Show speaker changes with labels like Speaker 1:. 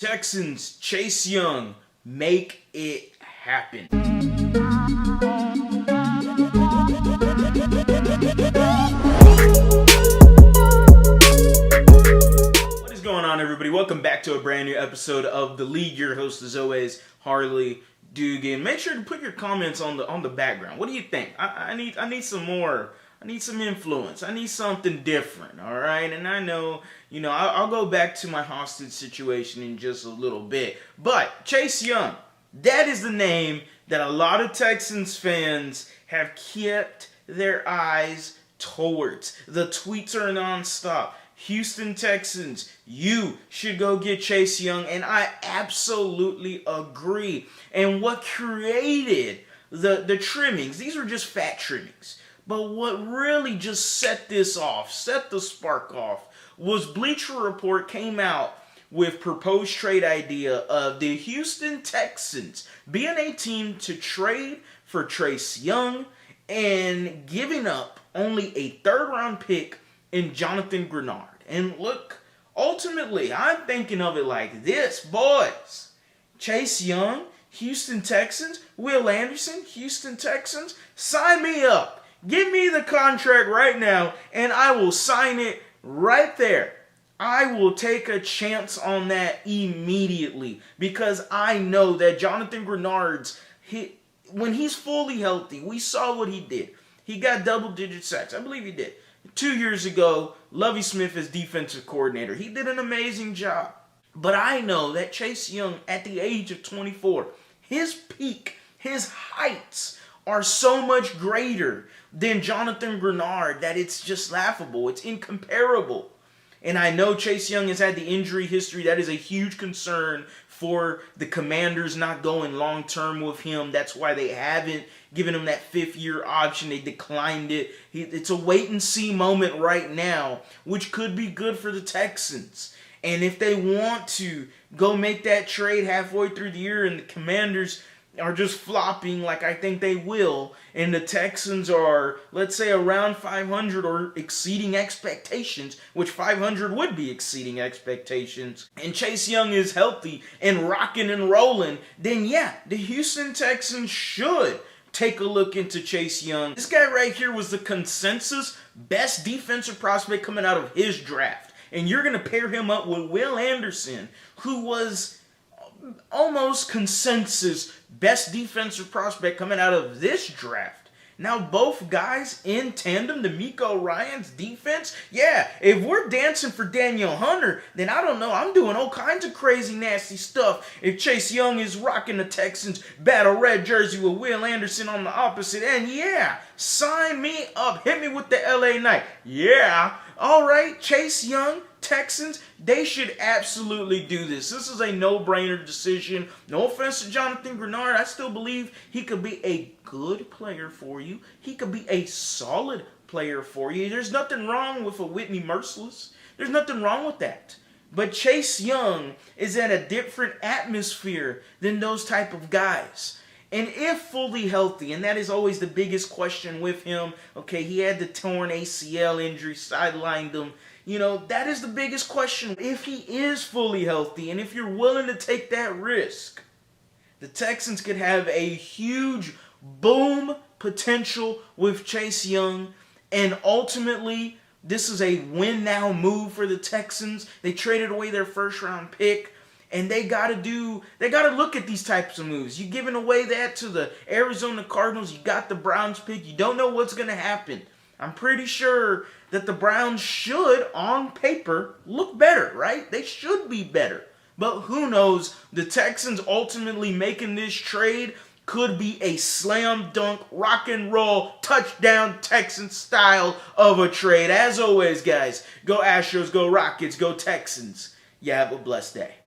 Speaker 1: Texans, Chase Young, make it happen. What is going on, everybody? Welcome back to a brand new episode of The Lead. Your host, as always, Harley Dugan. Make sure to put your comments on the background. What do you think? I need some more. I need some influence. I need something different, all right? And I know, I'll go back to my hostage situation in just a little bit. But Chase Young, that is the name that a lot of Texans fans have kept their eyes towards. The tweets are nonstop. Houston Texans, you should go get Chase Young, and I absolutely agree. And what created the trimmings, these were just fat trimmings. But what really just set this off, set the spark off, was Bleacher report came out with proposed trade idea of the Houston Texans being a team to trade for Chase Young and giving up only a third-round pick in Jonathan Grenard. And look, ultimately, I'm thinking of it like this, boys. Chase Young, Houston Texans, Will Anderson, Houston Texans, sign me up. Give me the contract right now, and I will sign it right there. I will take a chance on that immediately because I know that Jonathan Grenard's, when he's fully healthy, we saw what he did. He got double-digit sacks. I believe he did. 2 years ago, Lovie Smith as defensive coordinator. He did an amazing job. But I know that Chase Young, at the age of 24, his peak, his heights are so much greater than Jonathan Grenard that it's just laughable. It's incomparable. And I know Chase Young has had the injury history. That is a huge concern for the Commanders not going long-term with him. That's why they haven't given him that fifth-year option. They declined it. It's a wait-and-see moment right now, which could be good for the Texans. And if they want to go make that trade halfway through the year and the Commanders are just flopping like I think they will, and the Texans are, let's say, around 500 or exceeding expectations, which 500 would be exceeding expectations, and Chase Young is healthy and rocking and rolling, then yeah, the Houston Texans should take a look into Chase Young. This guy right here was the consensus best defensive prospect coming out of his draft, and you're going to pair him up with Will Anderson, who was almost consensus best defensive prospect coming out of this draft. Now both guys in tandem, the Miko Ryans defense, yeah, if we're dancing for Daniel Hunter, then I don't know, I'm doing all kinds of crazy nasty stuff if Chase Young is rocking the Texans battle red jersey with Will Anderson on the opposite end. Yeah, sign me up, hit me with the LA Knight. Yeah, all right, Chase Young, Texans, they should absolutely do this. This is a no-brainer decision. No offense to Jonathan Grenard. I still believe he could be a good player for you. He could be a solid player for you. There's nothing wrong with a Whitney Merciless. There's nothing wrong with that. But Chase Young is at a different atmosphere than those type of guys. And if fully healthy, and that is always the biggest question with him, okay, he had the torn ACL injury, sidelined him. That is the biggest question. If he is fully healthy, and if you're willing to take that risk, the Texans could have a huge boom potential with Chase Young, and ultimately, this is a win-now move for the Texans. They traded away their first-round pick. And they gotta look at these types of moves. You're giving away that to the Arizona Cardinals. You got the Browns pick. You don't know what's gonna happen. I'm pretty sure that the Browns should, on paper, look better, right? They should be better. But who knows? The Texans ultimately making this trade could be a slam dunk, rock and roll, touchdown Texan style of a trade. As always, guys, go Astros, go Rockets, go Texans. You have a blessed day.